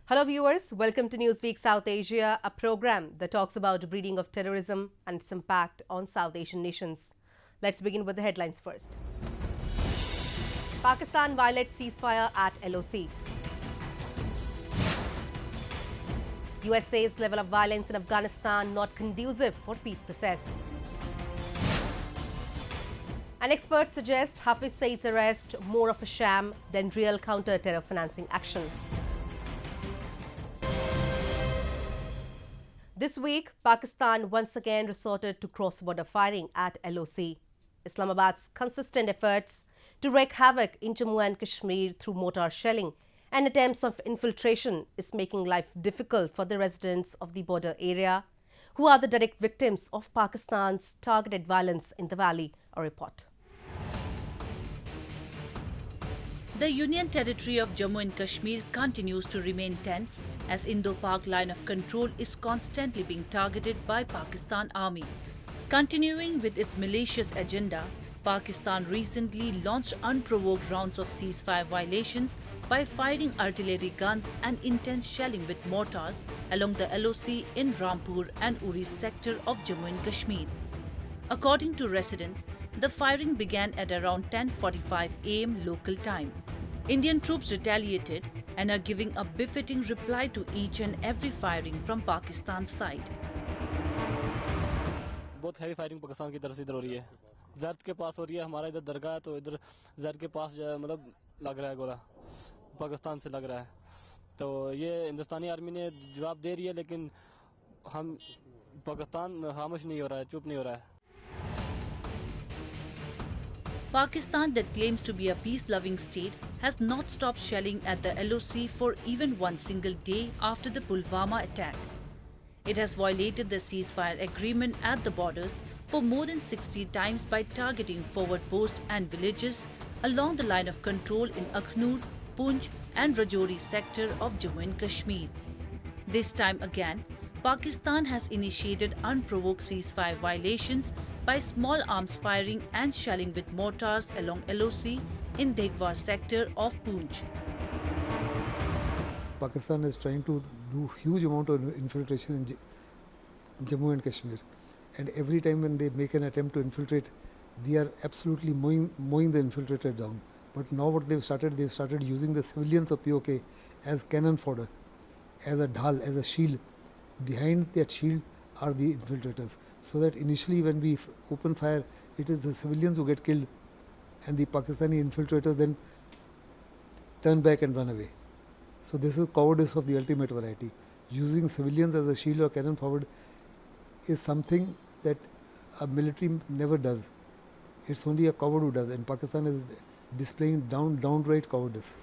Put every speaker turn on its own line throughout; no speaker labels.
Hello viewers, welcome to Newsweek South Asia, a program that talks about the breeding of terrorism and its impact on South Asian nations. Let's begin with the headlines first. Pakistan violates ceasefire at LOC. USA's level of violence in Afghanistan not conducive for peace process. An expert suggests Hafiz Saeed's arrest more of a sham than real counter-terror financing action. This week, Pakistan once again resorted to cross-border firing at LOC. Islamabad's consistent efforts to wreak havoc in Jammu and Kashmir through mortar shelling and attempts of infiltration is making life difficult for the residents of the border area, who are the direct victims of Pakistan's targeted violence in the valley, a report.
The Union Territory of Jammu and Kashmir continues to remain tense as Indo-Pak line of control is constantly being targeted by Pakistan Army. Continuing with its malicious agenda, Pakistan recently launched unprovoked rounds of ceasefire violations by firing artillery guns and intense shelling with mortars along the LOC in Rampur and Uri sector of Jammu and Kashmir. According to residents, the firing began at around 10:45 am local time. Indian troops retaliated and are giving a befitting reply to each and every firing from Pakistan's side.
बहुत heavy firing Pakistan की तरफ से इधर हो रही है। जर्द के पास हो रही है, हमारा इधर दरगाह है तो इधर जर्द के पास जो है मतलब लग रहा है गोला पाकिस्तान से लग रहा है। तो ये हिंदुस्तानी आर्मी ने जवाब दे रही है लेकिन हम पाकिस्तान खामोश नहीं हो रहा है, चुप नहीं हो रहा है।
Pakistan, that claims to be a peace-loving state, has not stopped shelling at the LOC for even one single day after the Pulwama attack. It has violated the ceasefire agreement at the borders for more than 60 times by targeting forward posts and villages along the line of control in Akhnur, Poonch and Rajouri sector of Jammu and Kashmir. This time again, Pakistan has initiated unprovoked ceasefire violations by small arms firing and shelling with mortars along LOC in Degwar sector of Poonch.
Pakistan is trying to do huge amount of infiltration in Jammu and Kashmir, and every time when they make an attempt to infiltrate, we are absolutely mowing the infiltrator down. But now what they've started using the civilians of POK as cannon fodder, as a dhal, as a shield. Behind that shield are the infiltrators, so that initially when we open fire, it is the civilians who get killed and the Pakistani infiltrators then turn back and run away. So this is cowardice of the ultimate variety. Using civilians as a shield or cannon forward is something that a military never does. It's only a coward who does, and Pakistan is displaying downright cowardice.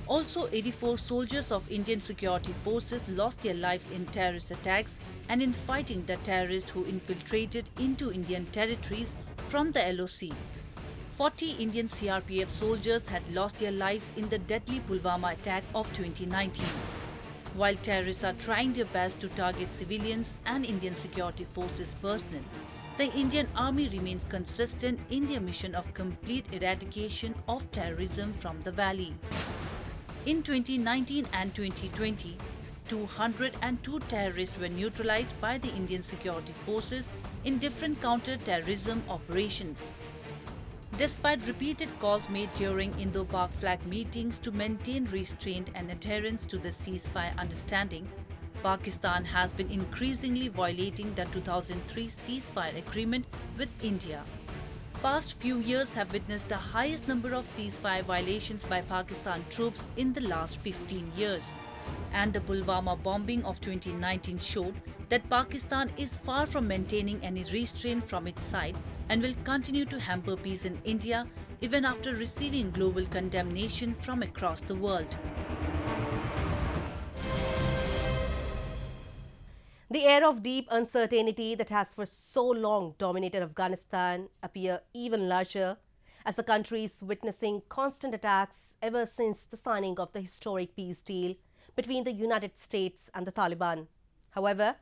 Also, 84 soldiers of Indian security forces lost their lives in terrorist attacks and in fighting the terrorists who infiltrated into Indian territories from the LOC. 40 Indian CRPF soldiers had lost their lives in the deadly Pulwama attack of 2019. While terrorists are trying their best to target civilians and Indian security forces personnel, the Indian Army remains consistent in their mission of complete eradication of terrorism from the valley. In 2019 and 2020, 202 terrorists were neutralized by the Indian security forces in different counter-terrorism operations. Despite repeated calls made during Indo-Pak flag meetings to maintain restraint and adherence to the ceasefire understanding, Pakistan has been increasingly violating the 2003 ceasefire agreement with India. Past few years have witnessed the highest number of ceasefire violations by Pakistan troops in the last 15 years. And the Pulwama bombing of 2019 showed that Pakistan is far from maintaining any restraint from its side and will continue to hamper peace in India even after receiving global condemnation from across the world.
The air of deep uncertainty that has for so long dominated Afghanistan appear even larger as the country is witnessing constant attacks ever since the signing of the historic peace deal between the United States and the Taliban. However,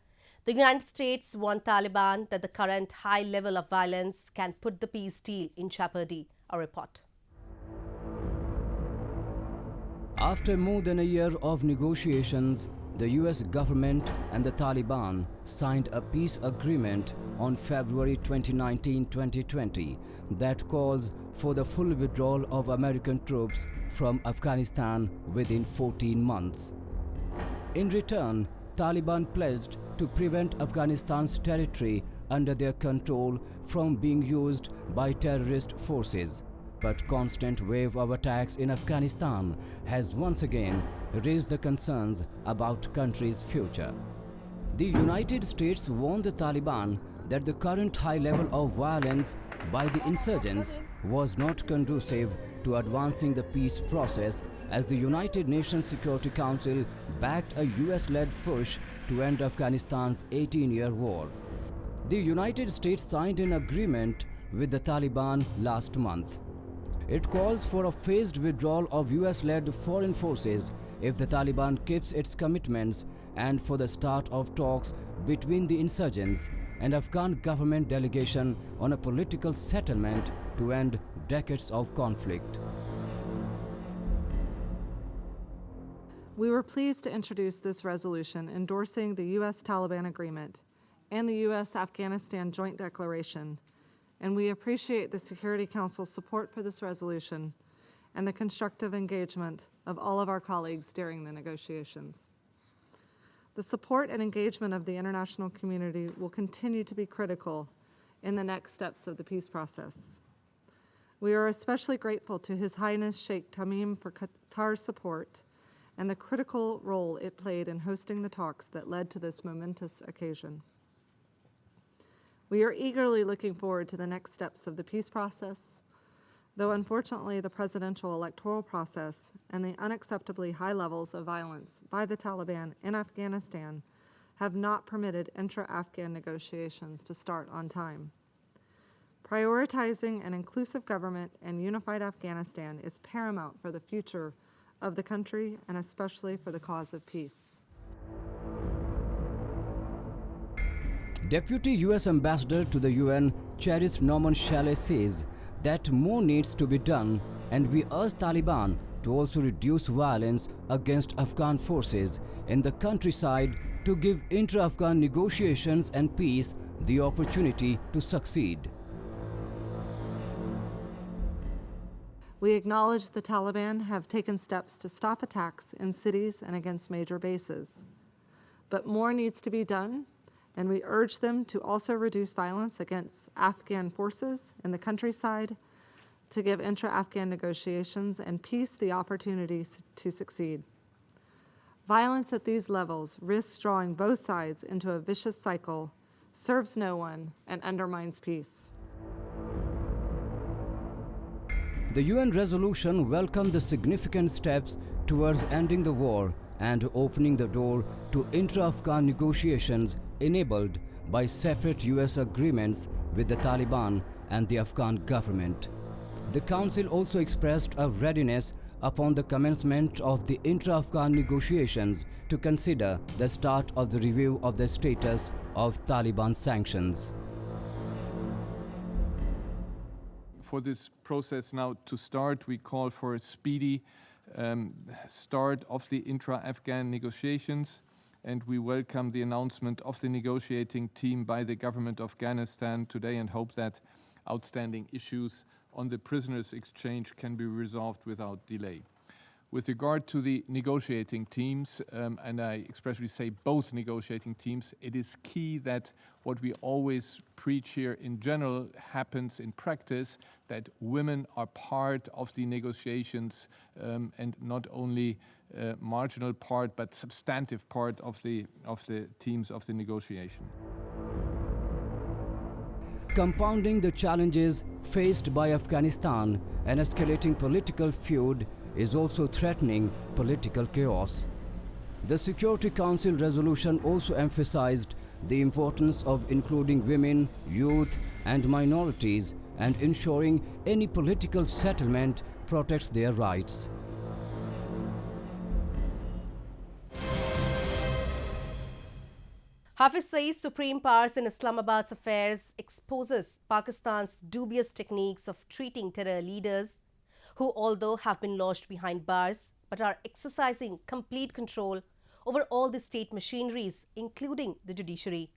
the United States warned Taliban that the current high level of violence can put the peace deal in jeopardy, a report.
After more than a year of negotiations, the US government and the Taliban signed a peace agreement on February 2019-2020 that calls for the full withdrawal of American troops from Afghanistan within 14 months. In return, Taliban pledged to prevent Afghanistan's territory under their control from being used by terrorist forces. But constant wave of attacks in Afghanistan has once again raised the concerns about country's future. The United States warned the Taliban that the current high level of violence by the insurgents was not conducive to advancing the peace process, as the United Nations Security Council backed a US-led push to end Afghanistan's 18-year war. The United States signed an agreement with the Taliban last month. It calls for a phased withdrawal of US-led foreign forces if the Taliban keeps its commitments, and for the start of talks between the insurgents and Afghan government delegation on a political settlement to end decades of conflict.
We were pleased to introduce this resolution endorsing the U.S.-Taliban agreement and the U.S.-Afghanistan Joint Declaration, and we appreciate the Security Council's support for this resolution and the constructive engagement of all of our colleagues during the negotiations. The support and engagement of the international community will continue to be critical in the next steps of the peace process. We are especially grateful to His Highness Sheikh Tamim for Qatar's support and the critical role it played in hosting the talks that led to this momentous occasion. We are eagerly looking forward to the next steps of the peace process, though unfortunately the presidential electoral process and the unacceptably high levels of violence by the Taliban in Afghanistan have not permitted intra-Afghan negotiations to start on time. Prioritizing an inclusive government and unified Afghanistan is paramount for the future of the country and especially for the cause of peace.
Deputy US Ambassador to the UN, Cherith Norman Shelley, says that more needs to be done, and we urge Taliban to also reduce violence against Afghan forces in the countryside to give intra-Afghan negotiations and peace the opportunity to succeed.
We acknowledge the Taliban have taken steps to stop attacks in cities and against major bases. But more needs to be done, and we urge them to also reduce violence against Afghan forces in the countryside to give intra-Afghan negotiations and peace the opportunity to succeed. Violence at these levels risks drawing both sides into a vicious cycle, serves no one, and undermines peace.
The UN resolution welcomed the significant steps towards ending the war and opening the door to intra-Afghan negotiations enabled by separate US agreements with the Taliban and the Afghan government. The Council also expressed a readiness upon the commencement of the intra-Afghan negotiations to consider the start of the review of the status of Taliban sanctions.
For this process now to start, we call for a speedy start of the intra-Afghan negotiations, and we welcome the announcement of the negotiating team by the government of Afghanistan today and hope that outstanding issues on the prisoners exchange can be resolved without delay. With regard to the negotiating teams, and I expressly say both negotiating teams, it is key that what we always preach here in general happens in practice, that women are part of the negotiations and not only marginal part but substantive part of the teams of the negotiation.
Compounding the challenges faced by Afghanistan, an escalating political feud is also threatening political chaos. The Security Council resolution also emphasized the importance of including women, youth, and minorities and ensuring any political settlement protects their rights.
Hafiz Saeed's supreme powers in Islamabad's affairs exposes Pakistan's dubious techniques of treating terror leaders who, although have been lodged behind bars, but are exercising complete control over all the state machineries, including the judiciary.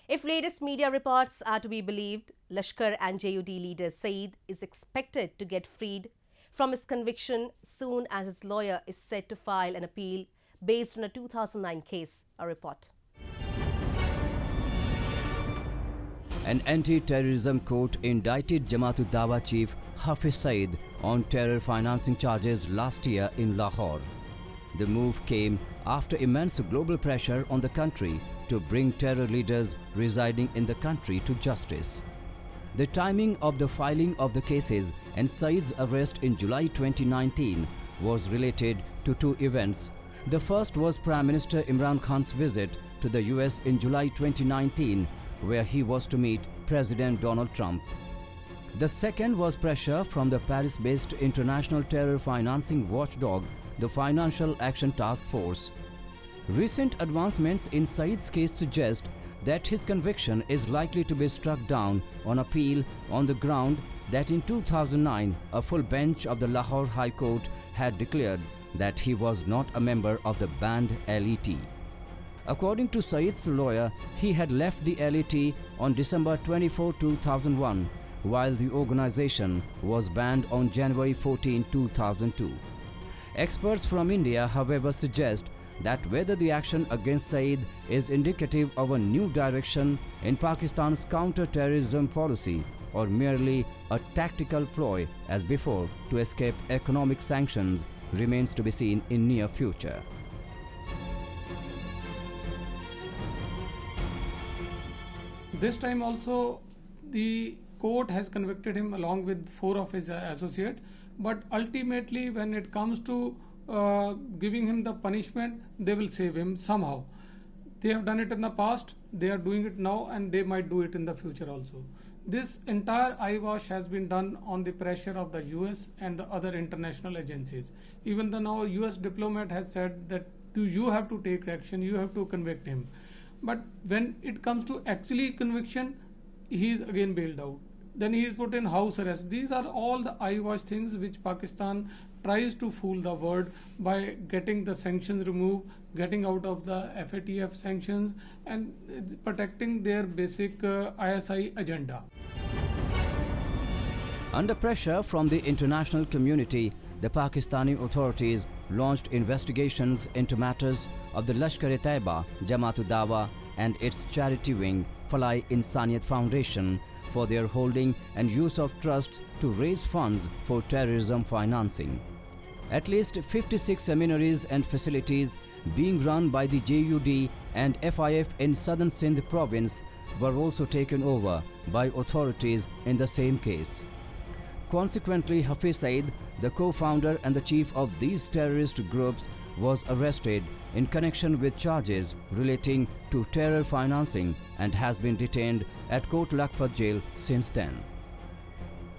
If latest media reports are to be believed, Lashkar and JUD leader Saeed is expected to get freed from his conviction soon as his lawyer is set to file an appeal based on a 2009 case, a report.
An anti-terrorism court indicted Jamaat-ud-Dawa chief Hafiz Saeed on terror financing charges last year in Lahore. The move came after immense global pressure on the country to bring terror leaders residing in the country to justice. The timing of the filing of the cases and Saeed's arrest in July 2019 was related to two events. The first was Prime Minister Imran Khan's visit to the US in July 2019, where he was to meet President Donald Trump. The second was pressure from the Paris-based international terror financing watchdog, the Financial Action Task Force. Recent advancements in Saeed's case suggest that his conviction is likely to be struck down on appeal on the ground that in 2009 a full bench of the Lahore High Court had declared that he was not a member of the banned LET. According to Saeed's lawyer, he had left the LET on December 24, 2001, while the organization was banned on January 14, 2002. Experts from India, however, suggest that whether the action against Saeed is indicative of a new direction in Pakistan's counter-terrorism policy or merely a tactical ploy as before to escape economic sanctions remains to be seen in near future.
This time also the court has convicted him along with 4 of his associates, but ultimately when it comes to giving him the punishment, they will save him somehow. They have done it in the past, they are doing it now, and they might do it in the future also. This entire eyewash has been done on the pressure of the US and the other international agencies. Even the now US diplomat has said that you have to take action, you have to convict him. But when it comes to actually conviction, he is again bailed out. Then he is put in house arrest. These are all the eyewash things which Pakistan tries to fool the world by getting the sanctions removed, getting out of the FATF sanctions, and protecting their basic ISI agenda.
Under pressure from the international community, the Pakistani authorities launched investigations into matters of the Lashkar-e-Taiba, Jamaat-ud-Dawa and its charity wing, Falai Insaniyat Foundation, for their holding and use of trusts to raise funds for terrorism financing. At least 56 seminaries and facilities being run by the JUD and FIF in southern Sindh province were also taken over by authorities in the same case. Consequently, Hafiz Saeed, the co-founder and the chief of these terrorist groups, was arrested in connection with charges relating to terror financing and has been detained at Kot Lakhpat jail since then.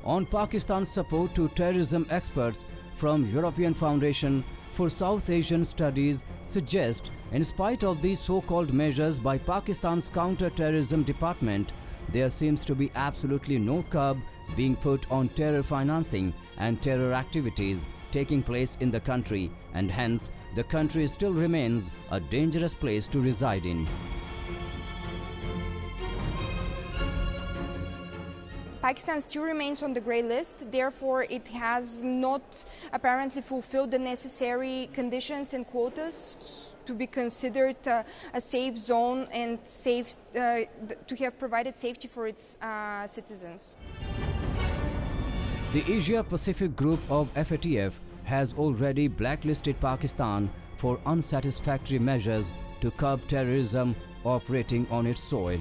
On Pakistan's support to terrorism, experts from European Foundation for South Asian Studies suggest, in spite of these so-called measures by Pakistan's counter-terrorism department, there seems to be absolutely no curb being put on terror financing and terror activities taking place in the country, and hence the country still remains a dangerous place to reside in.
Pakistan still remains on the grey list, therefore it has not apparently fulfilled the necessary conditions and quotas to be considered a safe zone and safe, to have provided safety for its citizens.
The Asia-Pacific group of FATF has already blacklisted Pakistan for unsatisfactory measures to curb terrorism operating on its soil.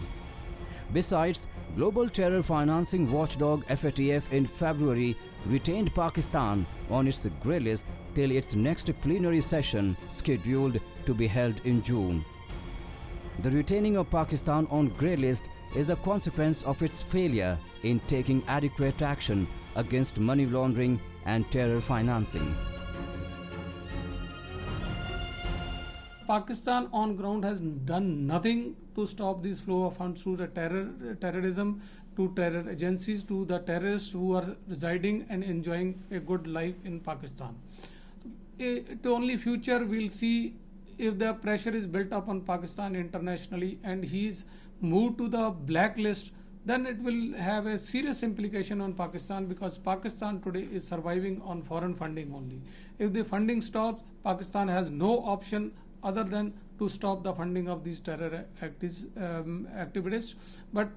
Besides, global terror financing watchdog FATF in February retained Pakistan on its grey list till its next plenary session scheduled to be held in June. The retaining of Pakistan on grey list is a consequence of its failure in taking adequate action against money laundering and terror financing.
Pakistan on ground has done nothing to stop this flow of funds to the terrorism, to terror agencies, to the terrorists who are residing and enjoying a good life in Pakistan. it only future we'll see if the pressure is built up on Pakistan internationally and he's moved to the blacklist, then it will have a serious implication on Pakistan, because Pakistan today is surviving on foreign funding only. If the funding stops, Pakistan has no option other than to stop the funding of these terror activities. But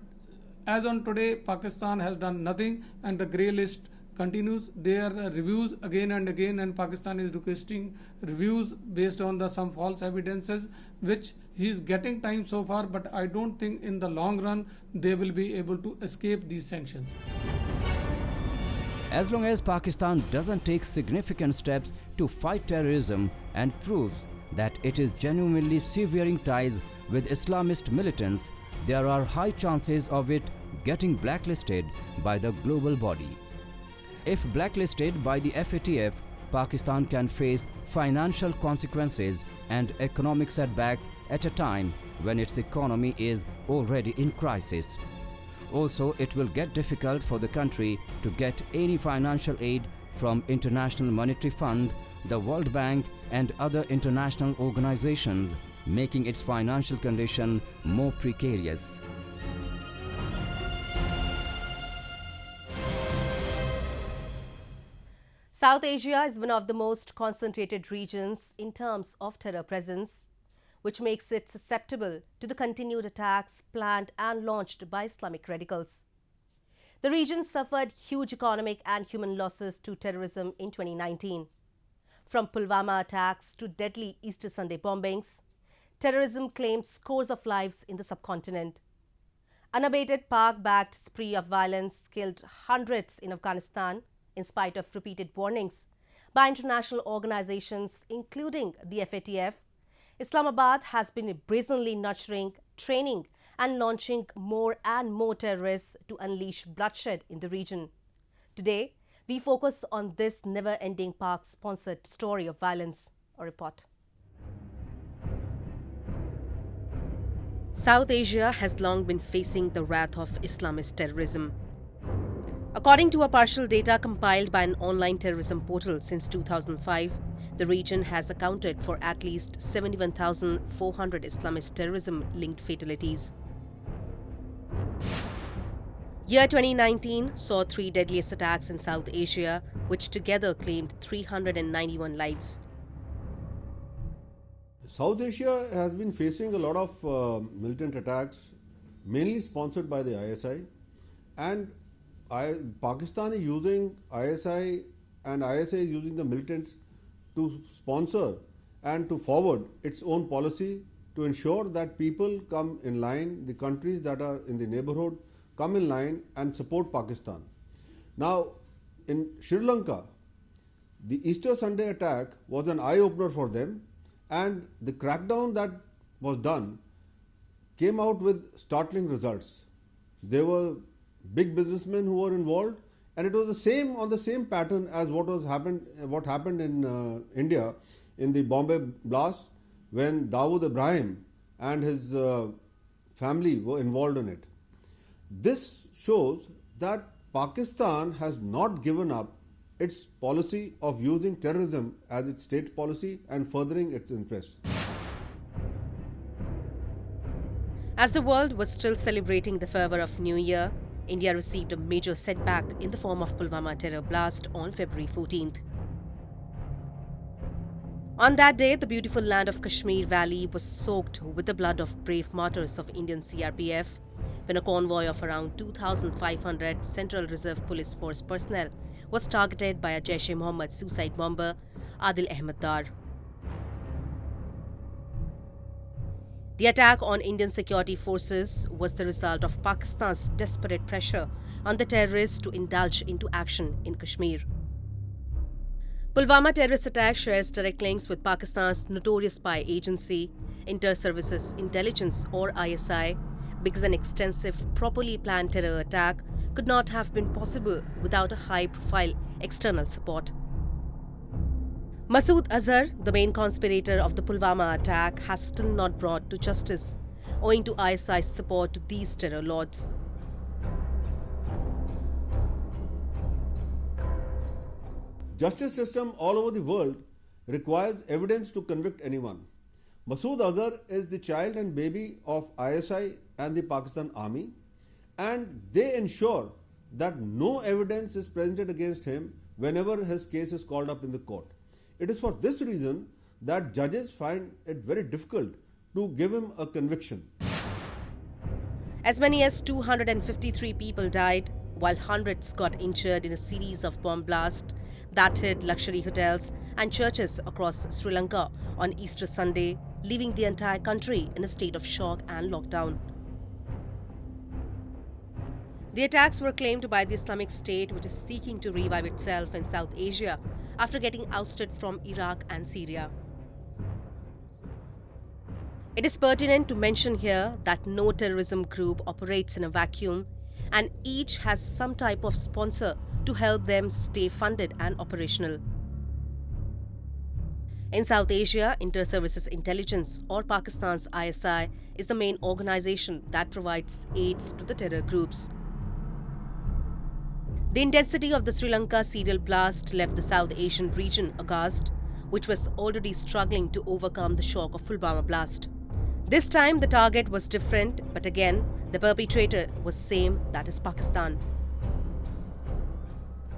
as on today, Pakistan has done nothing and the grey list continues. There are reviews again and again, and Pakistan is requesting reviews based on some false evidences, which he is getting time so far, but I don't think in the long run they will be able to escape these sanctions.
As long as Pakistan doesn't take significant steps to fight terrorism and proves that it is genuinely severing ties with Islamist militants, there are high chances of it getting blacklisted by the global body. If blacklisted by the FATF, Pakistan can face financial consequences and economic setbacks at a time when its economy is already in crisis. Also, it will get difficult for the country to get any financial aid from International Monetary Fund, the World Bank and other international organizations, making its financial condition more precarious.
South Asia is one of the most concentrated regions in terms of terror presence, which makes it susceptible to the continued attacks planned and launched by Islamic radicals. The region suffered huge economic and human losses to terrorism in 2019. From Pulwama attacks to deadly Easter Sunday bombings, terrorism claimed scores of lives in the subcontinent. Unabated Pak-backed spree of violence killed hundreds in Afghanistan, in spite of repeated warnings by international organizations, including the FATF. Islamabad has been brazenly nurturing, training and launching more and more terrorists to unleash bloodshed in the region. Today, we focus on this never-ending Pak-sponsored story of violence. A report. South Asia has long been facing the wrath of Islamist terrorism. According to a partial data compiled by an online terrorism portal since 2005, the region has accounted for at least 71,400 Islamist terrorism-linked fatalities. Year 2019 saw 3 deadliest attacks in South Asia, which together claimed 391 lives.
South Asia has been facing a lot of militant attacks, mainly sponsored by the ISI, and Pakistan is using ISI and ISI is using the militants to sponsor and to forward its own policy to ensure that people come in line, the countries that are in the neighborhood come in line and support Pakistan. Now, in Sri Lanka, the Easter Sunday attack was an eye-opener for them, and the crackdown that was done came out with startling results. There were big businessmen who were involved, and it was on the same pattern as what happened in India in the Bombay blast, when Dawood Ibrahim and his family were involved in it. This shows that Pakistan has not given up its policy of using terrorism as its state policy and furthering its interests.
As the world was still celebrating the fervour of New Year, India received a major setback in the form of Pulwama terror blast on February 14th. On that day, the beautiful land of Kashmir Valley was soaked with the blood of brave martyrs of Indian CRPF when a convoy of around 2,500 Central Reserve Police Force personnel was targeted by a Jaish Mohammad suicide bomber, Adil Ahmed Dar. The attack on Indian security forces was the result of Pakistan's desperate pressure on the terrorists to indulge into action in Kashmir. Pulwama terrorist attack shares direct links with Pakistan's notorious spy agency, Inter-Services Intelligence or ISI, because an extensive, properly planned terror attack could not have been possible without a high-profile external support. Masood Azhar, the main conspirator of the Pulwama attack, has still not brought to justice, owing to ISI's support to these terror lords.
Justice system all over the world requires evidence to convict anyone. Masood Azhar is the child and baby of ISI and the Pakistan Army, and they ensure that no evidence is presented against him whenever his case is called up in the court. It is for this reason that judges find it very difficult to give him a conviction.
As many as 253 people died, while hundreds got injured in a series of bomb blasts that hit luxury hotels and churches across Sri Lanka on Easter Sunday, leaving the entire country in a state of shock and lockdown. The attacks were claimed by the Islamic State, which is seeking to revive itself in South Asia after getting ousted from Iraq and Syria. It is pertinent to mention here that no terrorism group operates in a vacuum, and each has some type of sponsor to help them stay funded and operational. In South Asia, Inter-Services Intelligence, or Pakistan's ISI, is the main organization that provides aids to the terror groups. The intensity of the Sri Lanka serial blast left the South Asian region aghast, which was already struggling to overcome the shock of Pulwama blast. This time the target was different, but again the perpetrator was same, that is Pakistan.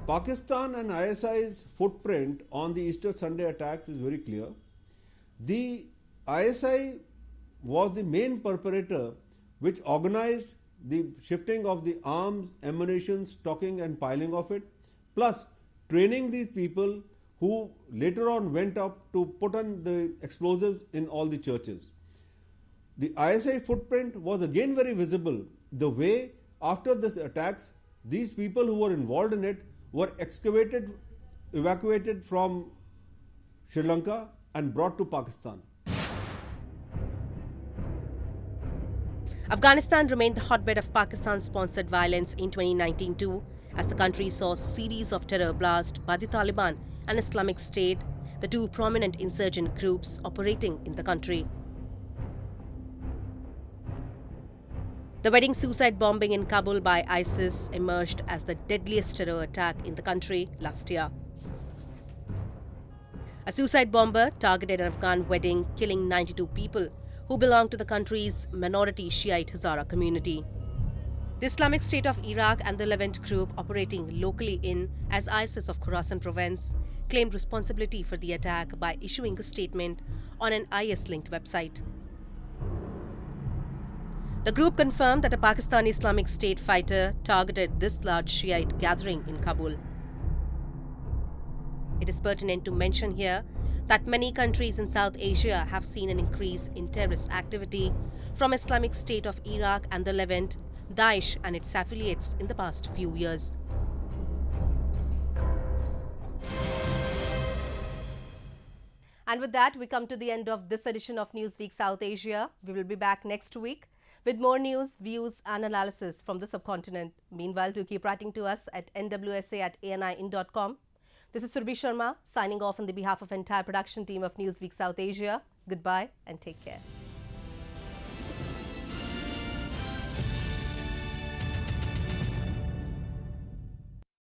Pakistan and ISI's footprint on the Easter Sunday attacks is very clear. The ISI was the main perpetrator which organized the shifting of the arms, ammunition, stocking and piling of it, plus training these people who later on went up to put on the explosives in all the churches. The ISI footprint was again very visible. The way after this attacks, these people who were involved in it were evacuated from Sri Lanka and brought to Pakistan.
Afghanistan remained the hotbed of Pakistan-sponsored violence in 2019 too, as the country saw a series of terror blasts by the Taliban and Islamic State, the two prominent insurgent groups operating in the country. The wedding suicide bombing in Kabul by ISIS emerged as the deadliest terror attack in the country last year. A suicide bomber targeted an Afghan wedding, killing 92 people who belong to the country's minority Shiite Hazara community. The Islamic State of Iraq and the Levant group operating locally in as ISIS of Khorasan province claimed responsibility for the attack by issuing a statement on an IS-linked website. The group confirmed that a Pakistani Islamic State fighter targeted this large Shiite gathering in Kabul. It is pertinent to mention here that many countries in South Asia have seen an increase in terrorist activity from Islamic State of Iraq and the Levant, Jaish and its affiliates in the past few years. And with that, we come to the end of this edition of Newsweek South Asia. We will be back next week with more news, views and analysis from the subcontinent. Meanwhile, do keep writing to us at nwsa@anin.com. This is Surbhi Sharma signing off on the behalf of the entire production team of Newsweek South Asia. Goodbye and take care.